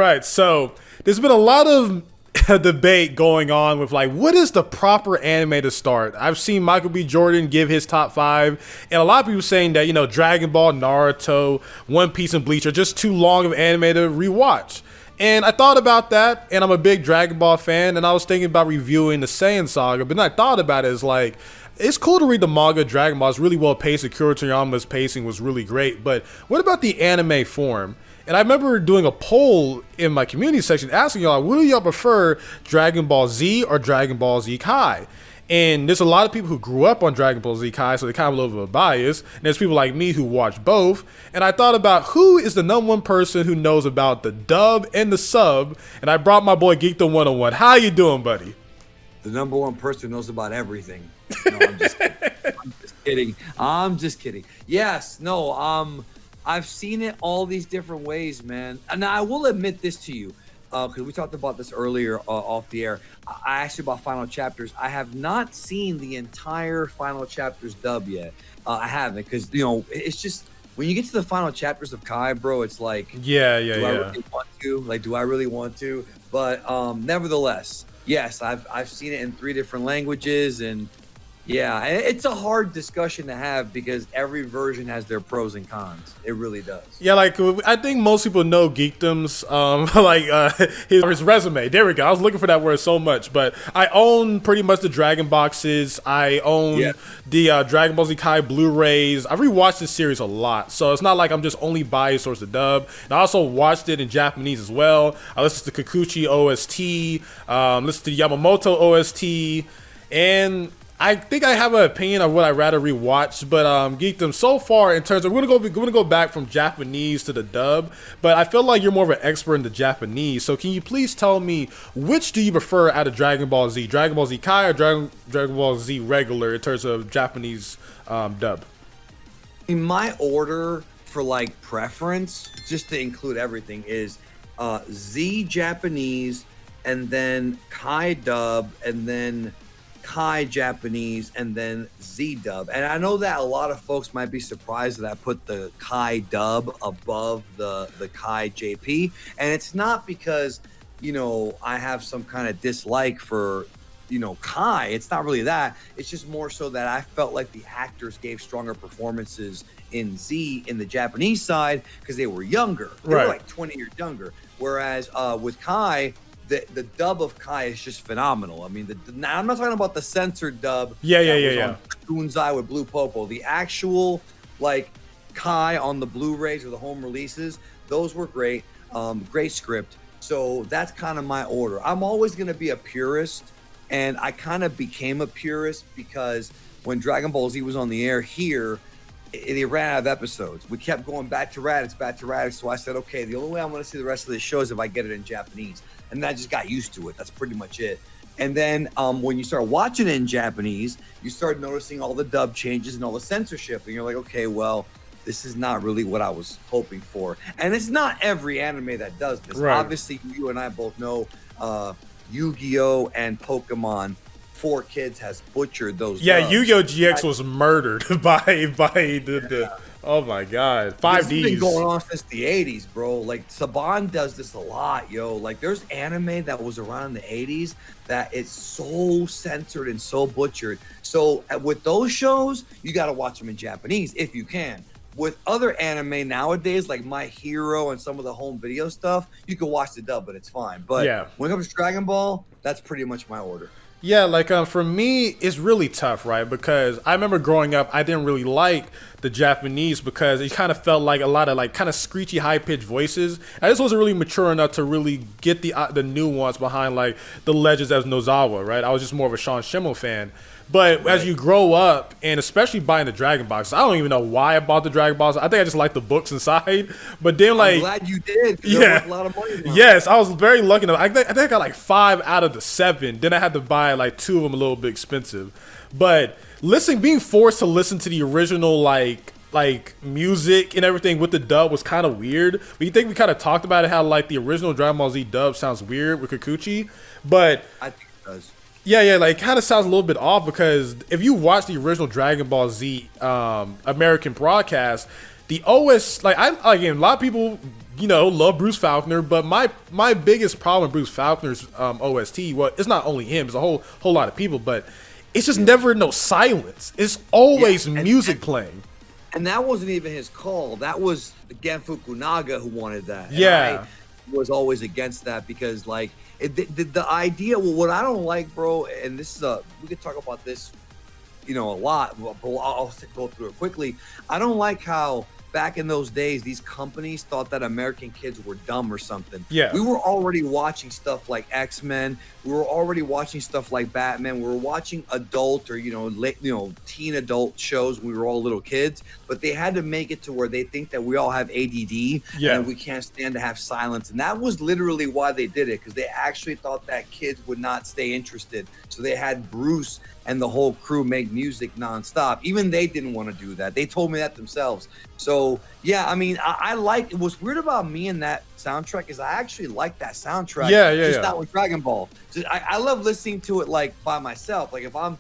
right. So there's been a lot of debate going on with like, what is the proper anime to start? I've seen Michael B. Jordan give his top 5, and a lot of people saying that, Dragon Ball, Naruto, One Piece, and Bleach are just too long of anime to rewatch. And I thought about that, and I'm a big Dragon Ball fan, and I was thinking about reviewing the Saiyan saga, but then I thought about it as like, it's cool to read the manga Dragon Ball. It's really well paced. Akira Toriyama's pacing was really great. But what about the anime form? And I remember doing a poll in my community section asking y'all, would y'all prefer Dragon Ball Z or Dragon Ball Z Kai? And there's a lot of people who grew up on Dragon Ball Z Kai, so they kind of have a little bit of a bias. And there's people like me who watch both. And I thought about who is the number one person who knows about the dub and the sub. And I brought my boy Geekdom 101. How you doing, buddy? The number one person who knows about everything. No, I'm just kidding. I'm just kidding. Yes, no, I've seen it all these different ways, man. And I will admit this to you, because we talked about this earlier off the air. I asked you about Final Chapters. I have not seen the entire Final Chapters dub yet. I haven't, because, it's just, when you get to the final chapters of Kai, bro, it's like, do I really want to? Like, do I really want to? But nevertheless, yes, I've seen it in 3 different languages, and yeah, it's a hard discussion to have because every version has their pros and cons. It really does. Yeah, like I think most people know Geekdom's his resume. There we go. I was looking for that word so much, but I own pretty much the Dragon boxes. I own the Dragon Ball Z Kai Blu-rays. I rewatched this series a lot, so it's not like I'm just only biased towards the dub. And I also watched it in Japanese as well. I listened to Kikuchi OST, listened to Yamamoto OST, and I think I have an opinion of what I'd rather rewatch, but Geekdom, so far in terms of we're gonna go back from Japanese to the dub, but I feel like you're more of an expert in the Japanese. So can you please tell me which do you prefer out of Dragon Ball Z Kai or Dragon Ball Z regular in terms of Japanese dub? In my order for like preference, just to include everything, is Z Japanese, and then Kai dub, and then Kai Japanese, and then Z dub. And I know that a lot of folks might be surprised that I put the Kai dub above the Kai JP, and it's not because I have some kind of dislike for Kai. It's not really that. It's just more so that I felt like the actors gave stronger performances in Z in the Japanese side because they were younger. They were like 20 years younger, whereas with Kai, the dub of Kai is just phenomenal. I mean, I'm not talking about the censored dub. Yeah. Kunzai with Blue Popo. The actual like Kai on the Blu-rays or the home releases, those were great. Great script. So that's kind of my order. I'm always going to be a purist, and I kind of became a purist because when Dragon Ball Z was on the air here, they ran out of episodes. We kept going back to Raditz. So I said, okay, the only way I'm going to see the rest of the show is if I get it in Japanese. And I just got used to it. That's pretty much it. And then when you start watching it in Japanese, you start noticing all the dub changes and all the censorship. And you're like, okay, well, this is not really what I was hoping for. And it's not every anime that does this. Right. Obviously, you and I both know Yu-Gi-Oh! And Pokemon 4 Kids has butchered those dubs. Yu-Gi-Oh! GX was murdered by the oh my god, 5Ds. This has been going on since the 80s, bro. Like, Saban does this a lot, yo. Like, there's anime that was around in the 80s that is so censored and so butchered. So with those shows, you got to watch them in Japanese if you can. With other anime nowadays, like My Hero and some of the home video stuff, you can watch the dub, but it's fine. But when it comes to Dragon Ball, that's pretty much my order. Yeah, like for me, it's really tough, right? Because I remember growing up, I didn't really like the Japanese because it kind of felt like a lot of like kind of screechy, high-pitched voices. I just wasn't really mature enough to really get the nuance behind like the legends as Nozawa, right? I was just more of a Sean Schemmel fan. But as you grow up, and especially buying the Dragon box, I don't even know why I bought the Dragon box. I think I just like the books inside. But then, like, I'm glad you did. There was a lot of money. Yes, I was very lucky enough. I think I got like 5 out of the 7. Then I had to buy like 2 of them a little bit expensive. But being forced to listen to the original like music and everything with the dub was kind of weird. But you think we kind of talked about it, how like the original Dragon Ball Z dub sounds weird with Kikuchi, but I think it does. Yeah, like it kind of sounds a little bit off because if you watch the original Dragon Ball Z American broadcast, the OS, like again, a lot of people, love Bruce Faulkner, but my biggest problem with Bruce Faulkner's OST, well, it's not only him, it's a whole lot of people, but it's just never no silence. It's always music playing. And that wasn't even his call. That was Gen Fukunaga who wanted that. And Yeah. I was always against that because, like, the idea, well, what I don't like, bro, and this is we could talk about this, a lot, but I'll go through it quickly. I don't like how back in those days, these companies thought that American kids were dumb or something. Yeah. We were already watching stuff like X-Men. We were already watching stuff like Batman. We were watching adult or, teen adult shows when we were all little kids, but they had to make it to where they think that we all have ADD and we can't stand to have silence. And that was literally why they did it, because they actually thought that kids would not stay interested. So they had Bruce and the whole crew make music nonstop. Even they didn't want to do that. They told me that themselves. So yeah, I mean, I like, what's weird about me and that soundtrack is I actually like that soundtrack. Just not with Dragon Ball. I love listening to it like by myself. Like if I'm,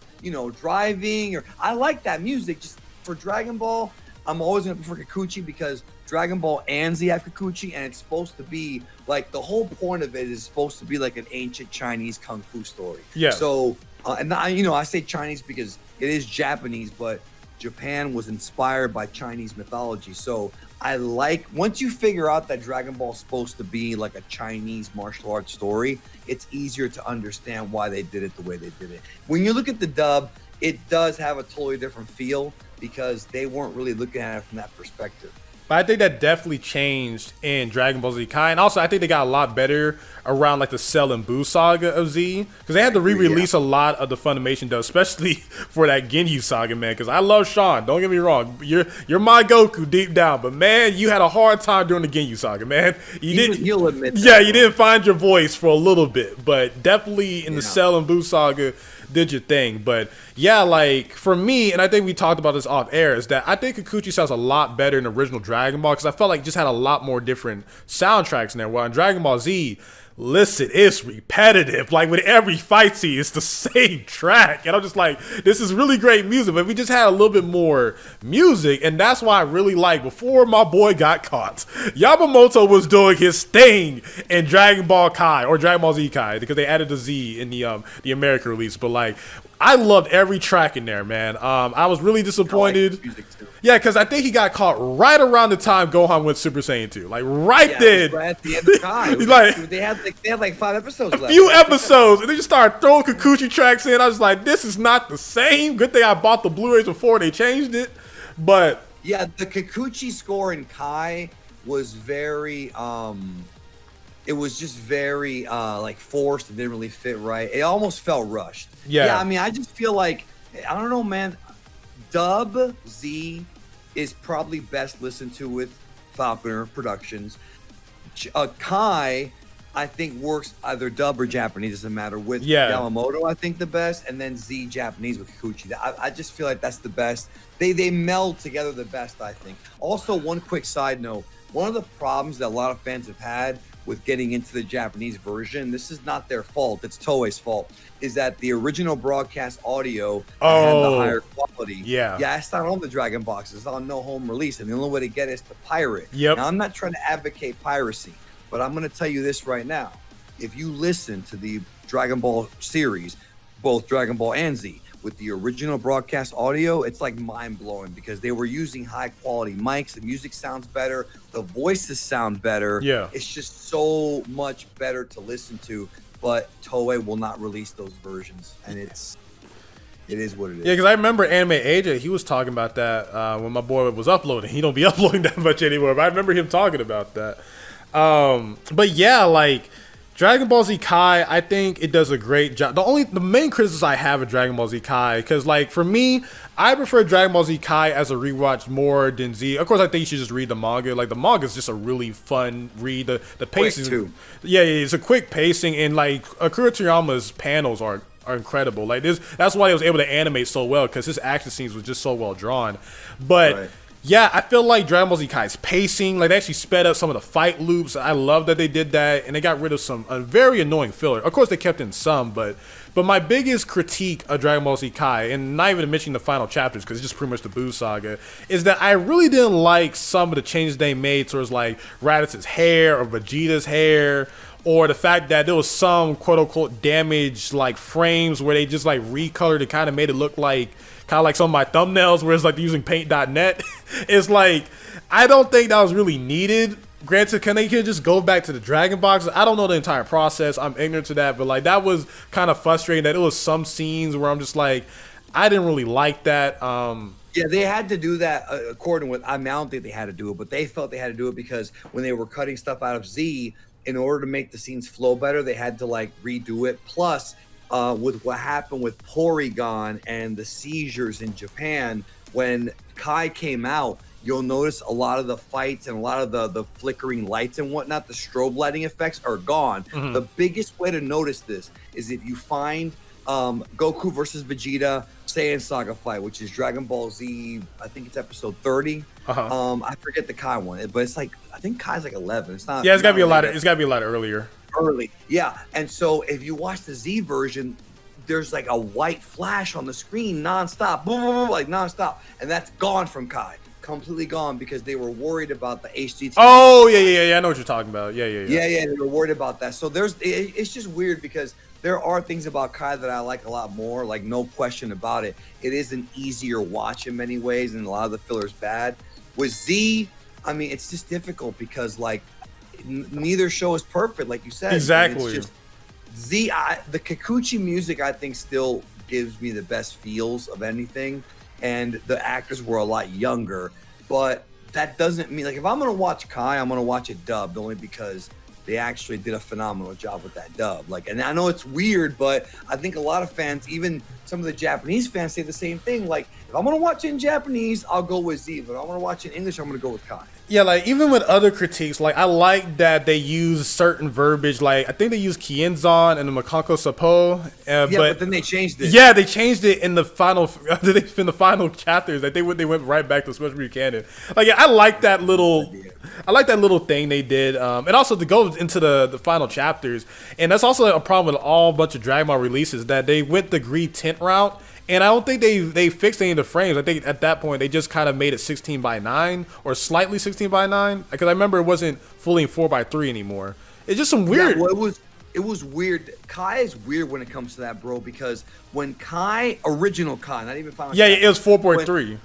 driving, or I like that music. Just for Dragon Ball, I'm always gonna prefer Kikuchi because Dragon Ball and Z have Kikuchi, and it's supposed to be like, the whole point of it is supposed to be like an ancient Chinese kung fu story. Yeah. So and I say Chinese because it is Japanese, but Japan was inspired by Chinese mythology. So I like, once you figure out that Dragon Ball is supposed to be like a Chinese martial arts story, it's easier to understand why they did it the way they did it. When you look at the dub, it does have a totally different feel because they weren't really looking at it from that perspective. But I think that definitely changed in Dragon Ball Z Kai. And also, I think they got a lot better around like the Cell and Buu saga of Z. Because they had to re-release a lot of the Funimation dub, especially for that Ginyu saga, man. Because I love Sean. Don't get me wrong. You're my Goku deep down. But, man, you had a hard time during the Ginyu saga, man. You'll admit that. Yeah, you didn't find your voice for a little bit. But definitely in the Cell and Buu saga, did your thing. But yeah, like for me, and I think we talked about this off air, is that I think Kikuchi sounds a lot better in the original Dragon Ball because I felt like it just had a lot more different soundtracks in there. While in Dragon Ball Z, listen, it's repetitive. Like with every fight scene, it's the same track. And I'm just like, this is really great music, but we just had a little bit more music. And that's why I really like, before my boy got caught, Yamamoto was doing his thing in Dragon Ball Kai or Dragon Ball Z Kai because they added the Z in the American release. But like, I loved every track in there, man. I was really disappointed. I like music too. Yeah, because I think he got caught right around the time Gohan went Super Saiyan 2. Like, right then. Right at the end of Kai. They had like 5 episodes left. A few episodes. And they just started throwing Kikuchi tracks in. I was like, this is not the same. Good thing I bought the Blu-rays before they changed it. But yeah, the Kikuchi score in Kai was very it was just very like forced. It didn't really fit right. It almost felt rushed. Yeah, I mean, I just feel like, I don't know, man. Dub Z is probably best listened to with Faulkner Productions. Kai, I think, works either dub or Japanese, doesn't matter. With Yamamoto, I think the best, and then Z Japanese with Kikuchi. I just feel like that's the best. They meld together the best, I think. Also, one quick side note. One of the problems that a lot of fans have had with getting into the Japanese version, this is not their fault, it's Toei's fault, is that the original broadcast audio had the higher quality. Yeah, it's not on the Dragon boxes, it's on no home release, and the only way to get it is to pirate. Now, I'm not trying to advocate piracy, but I'm going to tell you this right now. If you listen to the Dragon Ball series, both Dragon Ball and Z, with the original broadcast audio, it's like mind-blowing because they were using high-quality mics. The music sounds better. The voices sound better. Yeah. It's just so much better to listen to, but Toei will not release those versions, and it is what it is. Yeah, because I remember Anime AJ, he was talking about that when my boy was uploading. He don't be uploading that much anymore, but I remember him talking about that. But yeah, like, Dragon Ball Z Kai, I think it does a great job. The main criticism I have of Dragon Ball Z Kai, because like for me, I prefer Dragon Ball Z Kai as a rewatch more than Z. Of course, I think you should just read the manga. Like the manga is just a really fun read. The pacing, too. Yeah, it's a quick pacing, and like Akira Toriyama's panels are incredible. Like this, that's why he was able to animate so well, because his action scenes was just so well drawn. But yeah, I feel like Dragon Ball Z Kai's pacing, like they actually sped up some of the fight loops. I love that they did that, and they got rid of some very annoying filler. Of course, they kept in some, but But my biggest critique of Dragon Ball Z Kai, and not even mentioning the final chapters because it's just pretty much the Buu saga, is that I really didn't like some of the changes they made towards like Raditz' hair or Vegeta's hair, or the fact that there was some quote unquote damaged like frames where they just like recolored it, kind of made it look like kind of like some of my thumbnails where it's like using paint.net. It's like, I don't think that was really needed. Granted, can they just go back to the Dragon Box? I don't know the entire process. I'm ignorant to that, but like that was kind of frustrating that it was some scenes where I'm just like, I didn't really like that. Yeah, they had to do that according with, I don't think they had to do it, but they felt they had to do it because when they were cutting stuff out of Z, in order to make the scenes flow better, they had to like redo it. Plus, with what happened with Porygon and the seizures in Japan, when Kai came out, you'll notice a lot of the fights and a lot of the flickering lights and whatnot, the strobe lighting effects are gone. Mm-hmm. The biggest way to notice this is if you find Goku versus Vegeta Saiyan Saga fight, which is Dragon Ball Z, I think it's episode 30. I forget the Kai one, but it's like, I think Kai's like 11. It's not. Yeah, it's gotta be a lot. It's gotta be a lot earlier. Early, yeah. And so if you watch the Z version, there's like a white flash on the screen nonstop, boom, boom, boom, like nonstop, and that's gone from Kai. Completely gone because they were worried about the HDTV. Oh yeah. I know what you're talking about. Yeah. They were worried about that. So it's just weird because there are things about Kai that I like a lot more. Like no question about it. It is an easier watch in many ways, and a lot of the filler's bad. With Z, I mean, it's just difficult because like neither show is perfect, like you said. Exactly. It's just Z. The Kikuchi music I think still gives me the best feels of anything. And the actors were a lot younger, but that doesn't mean like if I'm gonna watch Kai, I'm gonna watch it dubbed only because they actually did a phenomenal job with that dub. Like, and I know it's weird, but I think a lot of fans, even some of the Japanese fans, say the same thing. Like, if I'm gonna watch it in Japanese, I'll go with Z, but if I'm gonna watch it in English, I'm gonna go with Kai. Yeah, like even with other critiques, like I like that they use certain verbiage. Like I think they used Kienzan and the Makanko Sapo. But then they changed it. Yeah, they changed it in the final chapters. Like they went right back to Special Review canon. Like yeah, I like that little thing they did. And also to go into the final chapters. And that's also a problem with all bunch of Dragon Ball releases that they went the greed tint route. And I don't think they fixed any of the frames. I think at that point they just kind of made it 16:9 or slightly 16:9 because I remember it wasn't fully 4:3 anymore. It's just some weird. Yeah, well, it was weird. Kai is weird when it comes to that, bro. Because when original Kai, not even final. Yeah, it was 4.3.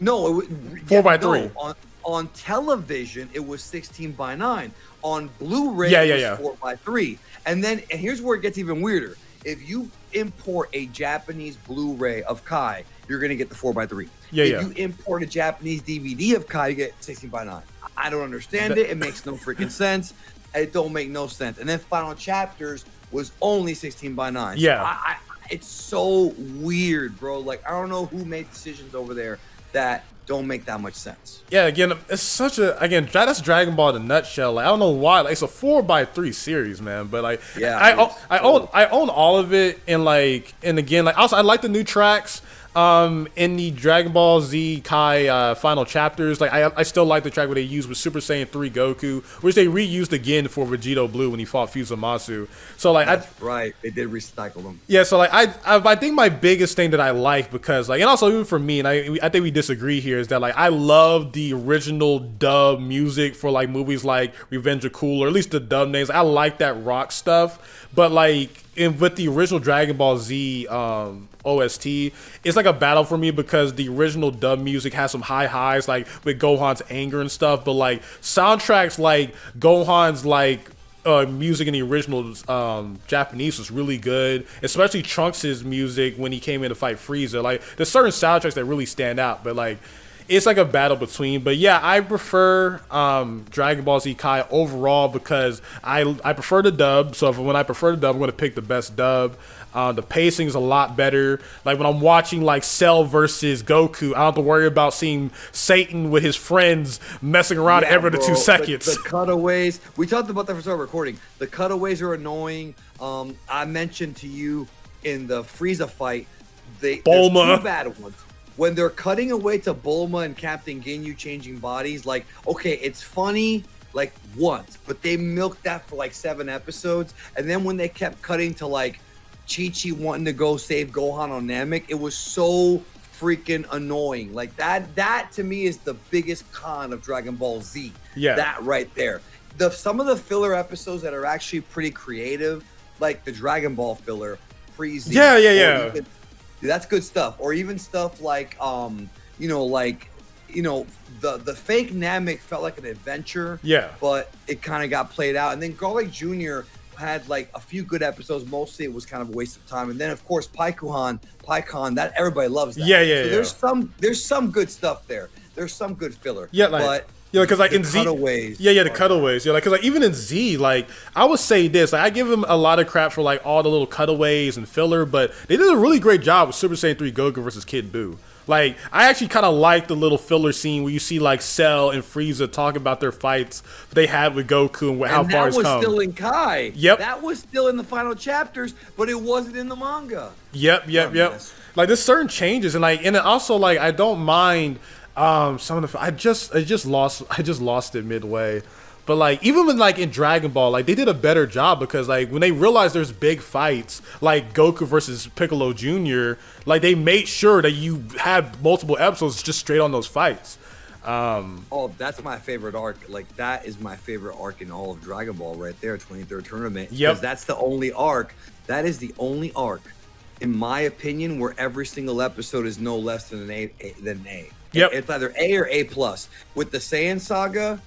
No, it was 4:3. No, on television it was 16:9. On Blu-ray, it was 4:3. And here's where it gets even weirder. If you import a Japanese Blu-ray of Kai, you're gonna get the 4:3. If you import a Japanese DVD of Kai, you get 16:9. I don't understand it. It makes no freaking sense. It don't make no sense. And then Final Chapters was only 16:9. Yeah, so it's so weird, bro. Like I don't know who made decisions over there that don't make that much sense. Yeah, again, it's that's Dragon Ball in a nutshell. Like I don't know why. Like it's a 4:3 series, man. But like, I own all of it, and again, like also I like the new tracks. In the Dragon Ball Z Kai final chapters, like I still like the track where they used with Super Saiyan 3 Goku, which they reused again for Vegito Blue when he fought Fusamasu. So like right, they did recycle them. Yeah, so like I think my biggest thing that I like because like and also even for me and I think we disagree here is that like I love the original dub music for like movies like Revenge of Cool or at least the dub names. I like that rock stuff, but like with the original Dragon Ball Z OST, it's like a battle for me because the original dub music has some high highs like with Gohan's anger and stuff, but like soundtracks like Gohan's like music in the original Japanese was really good, especially Trunks' music when he came in to fight Frieza. Like there's certain soundtracks that really stand out, but like it's like a battle between. But yeah, I prefer Dragon Ball Z Kai overall because I prefer the dub. So when I prefer the dub, I'm going to pick the best dub. The pacing is a lot better. Like when I'm watching like Cell versus Goku, I don't have to worry about seeing Satan with his friends messing around every 2 seconds. The cutaways, we talked about that for our recording. The cutaways are annoying. I mentioned to you in the Frieza fight, there's 2 bad ones. When they're cutting away to Bulma and Captain Ginyu changing bodies, like, okay, it's funny like once, but they milked that for like 7 episodes. And then when they kept cutting to like Chi-Chi wanting to go save Gohan on Namek. It was so freaking annoying. Like that to me is the biggest con of Dragon Ball Z. Yeah. That right there. Some of the filler episodes that are actually pretty creative, like the Dragon Ball filler pre-Z. Yeah. That's good stuff. Or even stuff like the fake Namek felt like an adventure. Yeah. But it kind of got played out. And then Garlic Jr. had like a few good episodes. Mostly it was kind of a waste of time. And then of course Pycon, that everybody loves that. So there's some good stuff there. There's some good filler. Yeah, because like in cutaways. Z, the cutaways. Yeah, because like even in Z, like I would say this, like I give him a lot of crap for like all the little cutaways and filler, but they did a really great job with Super Saiyan 3 Goku versus Kid Buu. Like, I actually kind of like the little filler scene where you see, like, Cell and Frieza talk about their fights they had with Goku and how far it's come. That was still in Kai. Yep. That was still in the final chapters, but it wasn't in the manga. Yep. Like, there's certain changes, and also, like, I don't mind some of the... I just lost it midway. But, like, even when, like, in Dragon Ball, like, they did a better job because, like, when they realized there's big fights, like Goku versus Piccolo Jr., like, they made sure that you had multiple episodes just straight on those fights. That's my favorite arc. Like, that is my favorite arc in all of Dragon Ball right there, 23rd Tournament. Yep. Because that's the only arc. That is the only arc, in my opinion, where every single episode is no less than an A. Yep. It's either A or A+. With the Saiyan Saga...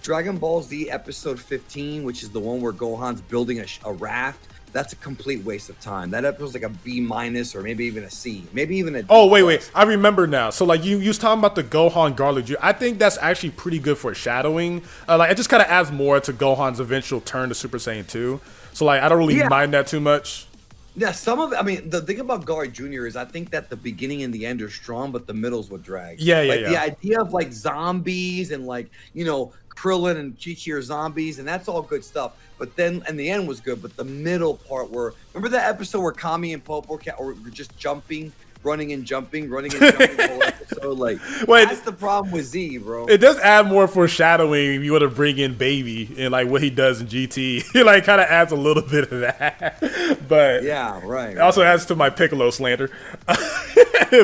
Dragon Ball Z episode 15, which is the one where Gohan's building a raft, that's a complete waste of time. That episode's like a B- or maybe even a C, maybe even a D+. Oh, wait. I remember now. So, like, you was talking about the Gohan Garlic Juice. I think that's actually pretty good for shadowing. Like, it just kind of adds more to Gohan's eventual turn to Super Saiyan 2. So, like, I don't really mind that too much. Yeah, the thing about Garlic Jr. is I think that the beginning and the end are strong, but the middle's what drags. Yeah. The idea of, like, zombies and, like, Krillin and Chi-Chi are zombies, and that's all good stuff. But then, and the end was good, but the middle part remember that episode where Kami and Popo were just running and jumping the whole episode? Like, that's the problem with Z, bro. It does add more foreshadowing if you want to bring in Baby and, like, what he does in GT. It, like, kind of adds a little bit of that. But yeah, right. It also adds to my Piccolo slander.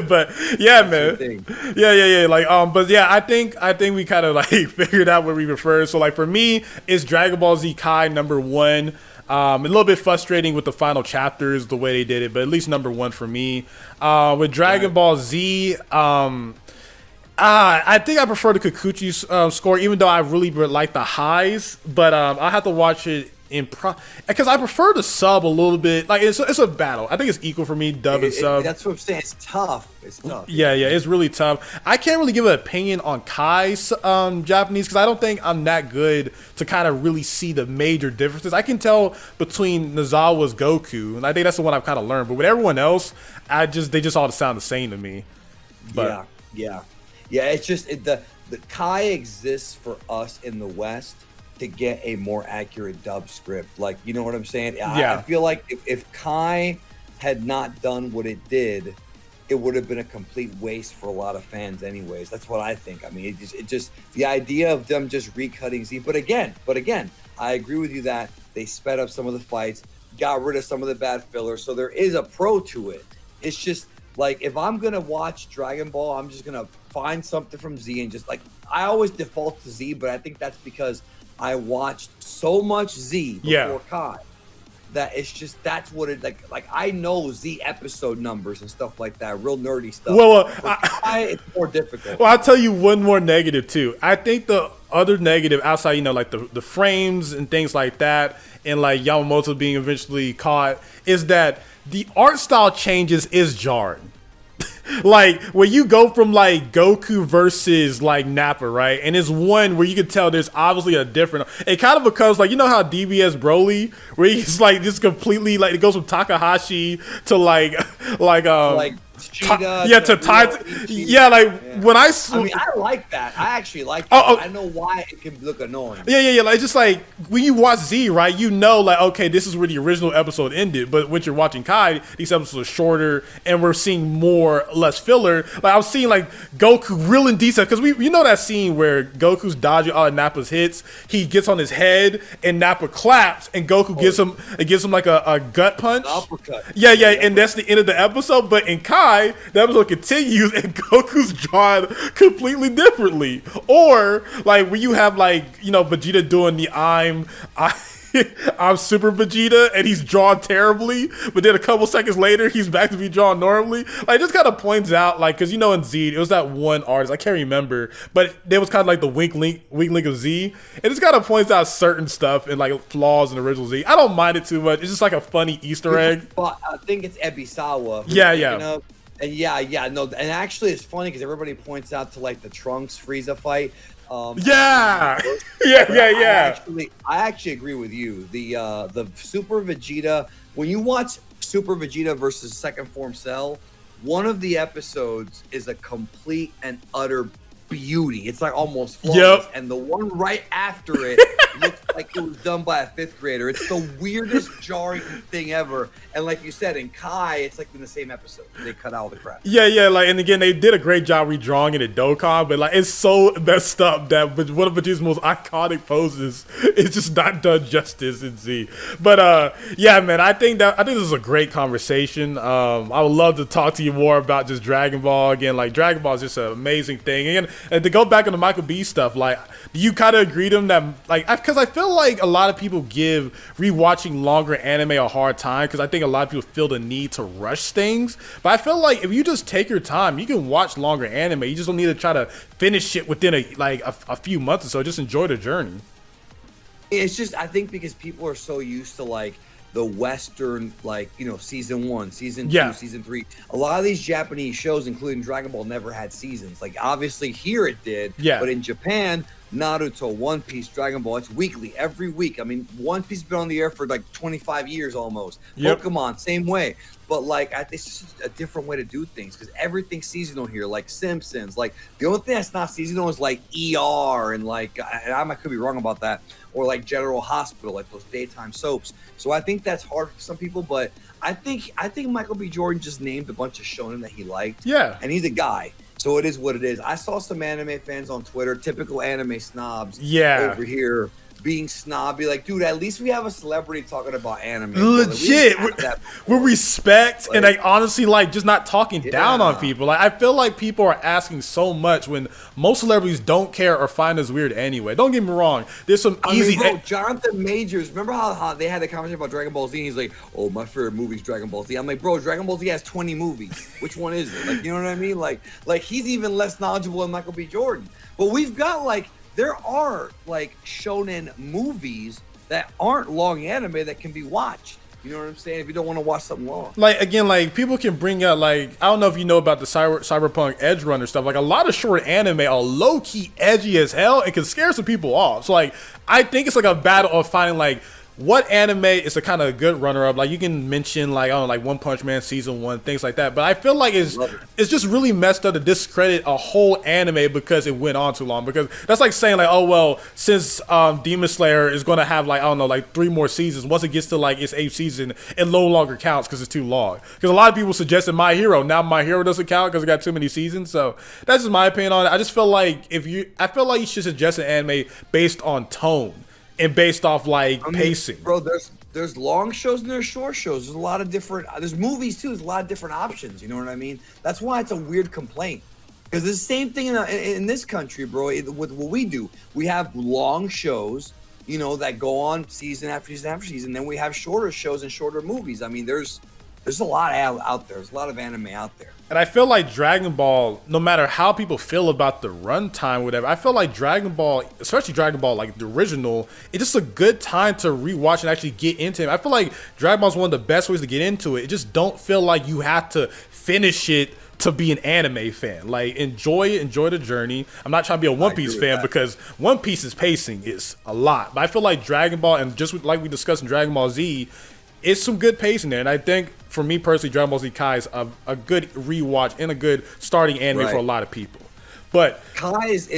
But yeah, that's man. Yeah. Like, but yeah, I think we kind of like figured out what we prefer. So, like, for me, it's Dragon Ball Z Kai #1. A little bit frustrating with the final chapters, the way they did it, but at least #1 for me. With Dragon Ball Z, I think I prefer the Kikuchi score, even though I really like the highs. But I'll have to watch it because I prefer the sub a little bit. Like, it's a battle. I think it's equal for me, dub and sub. That's what I'm saying. It's tough. Yeah, it's really tough. I can't really give an opinion on Kai's Japanese because I don't think I'm that good to kind of really see the major differences. I can tell between Nozawa's Goku, and I think that's the one I've kind of learned. But with everyone else, they just all sound the same to me. But, yeah. It's just the Kai exists for us in the West to get a more accurate dub script. Like, you know what I'm saying? Yeah. I feel like if Kai had not done what it did, it would have been a complete waste for a lot of fans anyways. That's what I think. I mean, it just the idea of them just recutting Z. But again, I agree with you that they sped up some of the fights, got rid of some of the bad fillers. So there is a pro to it. It's just like, if I'm going to watch Dragon Ball, I'm just going to find something from Z and just, like, I always default to Z, but I think that's because I watched so much Z before Kai that it's just, that's what it, like I know Z episode numbers and stuff like that, real nerdy stuff. Well, Kai, it's more difficult. Well, I'll tell you one more negative too. I think the other negative outside, like the frames and things like that, and like Yamamoto being eventually caught, is that the art style changes is jarring. Like, when you go from, like, Goku versus, like, Nappa, right? And it's one where you can tell there's obviously a different... It kind of becomes, like, you know how DBS Broly, where he's, like, just completely, like, it goes from Takahashi to, like Cheetah. Yeah, to tie. Yeah, like when I mean, I like that. I actually like that. I know why it can look annoying. Yeah. Like just like when you watch Z, right? You know, like okay, this is where the original episode ended. But when you're watching Kai, these episodes are shorter, and we're seeing less filler. Like I was seeing like Goku real in detail because you know that scene where Goku's dodging all of Nappa's hits. He gets on his head, and Nappa claps, and Goku gives him like a gut punch. Uppercut. Yeah, and that's the end of the episode. But in Kai, the episode continues, and Goku's drawn completely differently. Or like when you have like Vegeta doing the I'm Super Vegeta, and he's drawn terribly, but then a couple seconds later he's back to be drawn normally. Like it just kind of points out, like, because in Z it was that one artist, I can't remember, but there was kind of like the weak link of Z. It just kind of points out certain stuff and like flaws in the original Z. I don't mind it too much. It's just like a funny Easter egg. But I think it's Ebisawa. Yeah. And no, and actually it's funny because everybody points out to like the Trunks Frieza fight. Yeah. I actually agree with you. The Super Vegeta, when you watch Super Vegeta versus Second Form Cell, one of the episodes is a complete and utter beauty. It's like almost flawless. Yep. And the one right after it looks like it was done by a 5th grader. It's the weirdest, jarring thing ever. And like you said, in Kai, it's like in the same episode. They cut out all the crap. Yeah. Like, and again, they did a great job redrawing it in Dokkan, but like it's so messed up that one of Vegeta's most iconic poses is just not done justice in Z. But yeah, man, I think this is a great conversation. I would love to talk to you more about just Dragon Ball again. Like Dragon Ball is just an amazing thing. And to go back on the Michael B stuff, like, do you kind of agree with him that, like, because I feel like a lot of people give rewatching longer anime a hard time because I think a lot of people feel the need to rush things. But I feel like if you just take your time, you can watch longer anime. You just don't need to try to finish it within a few months or so. Just enjoy the journey. It's just, I think because people are so used to like the Western, like, season 1, season 2, season 3. A lot of these Japanese shows, including Dragon Ball, never had seasons. Like, obviously here it did. Yeah. But in Japan, Naruto, One Piece, Dragon Ball, it's weekly, every week. I mean, One Piece has been on the air for like 25 years almost. Yep. Pokemon, same way. But like, it's just a different way to do things because everything's seasonal here. Like Simpsons, like the only thing that's not seasonal is like ER and like, and I could be wrong about that, or like General Hospital, like those daytime soaps. So I think that's hard for some people, but I think Michael B. Jordan just named a bunch of shonen that he liked. Yeah, and he's a guy. So it is what it is. I saw some anime fans on Twitter, typical anime snobs over here, being snobby. Like, dude, at least we have a celebrity talking about anime. Legit. With respect and like honestly, like just not talking down on people. Like I feel like people are asking so much when most celebrities don't care or find us weird anyway. Don't get me wrong. There's some easy. Jonathan Majors, remember how they had the conversation about Dragon Ball Z? And he's like, "Oh, my favorite movie is Dragon Ball Z." I'm like, "Bro, Dragon Ball Z has 20 movies. Which one is it?" Like, you know what I mean? Like he's even less knowledgeable than Michael B. Jordan. But we've got like. There are like shonen movies that aren't long anime that can be watched. You know what I'm saying? If you don't want to watch something long. Like, again, like people can bring up, like, I don't know if you know about the Cyberpunk Edge Runner stuff. Like a lot of short anime are low key edgy as hell and can scare some people off. So like, I think it's like a battle of finding like, what anime is a kind of good runner-up? Like you can mention like, I don't know, like One Punch Man season 1, things like that. But I feel like it's just really messed up to discredit a whole anime because it went on too long. Because that's like saying like, oh well, since Demon Slayer is going to have like, I don't know, like 3 more seasons. Once it gets to like its 8th season, it no longer counts because it's too long. Because a lot of people suggested My Hero. Now My Hero doesn't count because it got too many seasons. So that's just my opinion on it. I just feel like I feel like you should suggest an anime based on tone. And based off like pacing, bro. There's long shows and there's short shows. There's a lot of different. There's movies too. There's a lot of different options. You know what I mean? That's why it's a weird complaint. Because it's the same thing in this country, bro. With what we do, we have long shows, that go on season after season after season. Then we have shorter shows and shorter movies. I mean, there's a lot out there. There's a lot of anime out there. And I feel like Dragon Ball, no matter how people feel about the runtime, whatever, I feel like Dragon Ball, especially Dragon Ball, like the original, it's just a good time to rewatch and actually get into it. I feel like Dragon Ball is one of the best ways to get into it. It just don't feel like you have to finish it to be an anime fan. Like, enjoy it, enjoy the journey. I'm not trying to be a One Piece fan because One Piece's pacing is a lot. But I feel like Dragon Ball, and just like we discussed in Dragon Ball Z, it's some good pace in there. And I think for me personally, Dragon Ball Z Kai is a good rewatch and a good starting anime for a lot of people. But Kai is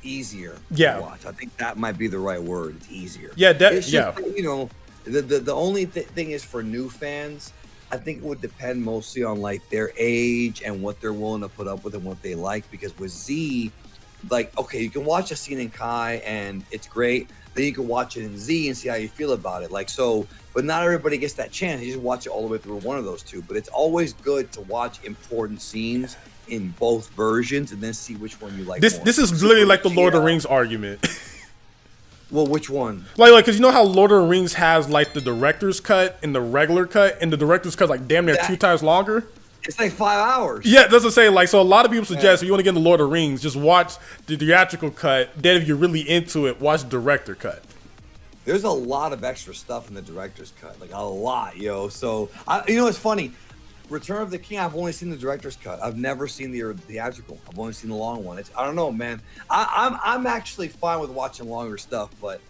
easier to watch. I think that might be the right word. It's easier. Yeah, it's just, you know, the only thing is for new fans, I think it would depend mostly on like their age and what they're willing to put up with and what they like. Because with Z, like, okay, you can watch a scene in Kai and it's great. Then you can watch it in Z and see how you feel about it. Like, so, but not everybody gets that chance. You just watch it all the way through one of those two. But it's always good to watch important scenes in both versions and then see which one you like more. This is literally like the Lord of the Rings argument. Well, which one? Like, because you know how Lord of the Rings has like the director's cut and the regular cut, and the director's cut like damn near 2 times longer. It's like 5 hours. Yeah, that's what I'm saying. Like, so a lot of people suggest if you want to get into Lord of the Rings, just watch the theatrical cut. Then if you're really into it, watch the director cut. There's a lot of extra stuff in the director's cut, like a lot, yo. So, you know, it's funny. Return of the King, I've only seen the director's cut. I've never seen the theatrical. I've only seen the long one. I don't know, man. I'm actually fine with watching longer stuff, but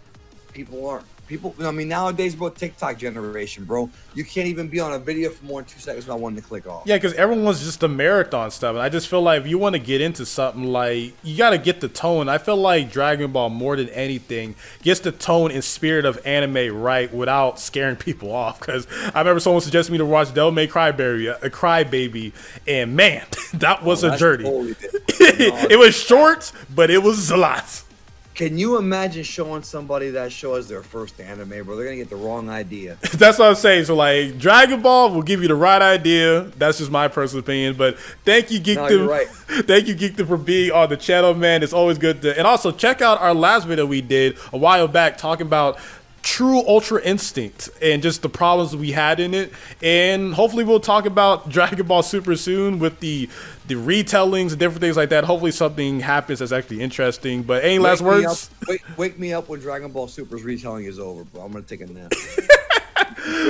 people aren't. People, I mean, nowadays, bro, TikTok generation, bro. You can't even be on a video for more than 2 seconds without wanting to click off. Yeah, because everyone's just a marathon stuff. And I just feel like if you want to get into something, like, you got to get the tone. I feel like Dragon Ball, more than anything, gets the tone and spirit of anime right without scaring people off. Because I remember someone suggested me to watch Devil May Cry Baby, and man, that was a journey. Totally it was short, but it was a lot. Can you imagine showing somebody that show as their first anime, bro? They're gonna get the wrong idea. That's what I'm saying. So, like, Dragon Ball will give you the right idea. That's just my personal opinion. But thank you, Geekdom. Right. Thank you, Geekdom, for being on the channel, man. It's always good to. And also, check out our last video we did a while back talking about True Ultra Instinct and just the problems we had in it. And hopefully we'll talk about Dragon Ball Super soon with the retellings and different things like that. Hopefully something happens that's actually interesting. But any last words? Wake me up when Dragon Ball Super's retelling is over, bro. I'm gonna take a nap.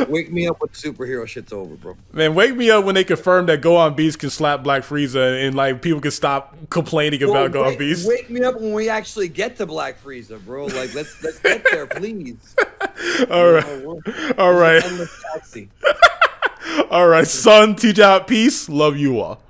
Wake me up when the superhero shit's over, bro. Man, wake me up when they confirm that Gohan Beast can slap Black Frieza and like people can stop complaining about Gohan Beast. Wake me up when we actually get to Black Frieza, bro. Like let's get there, please. All right. All right. All right, SonTJ out. Peace. Love you all.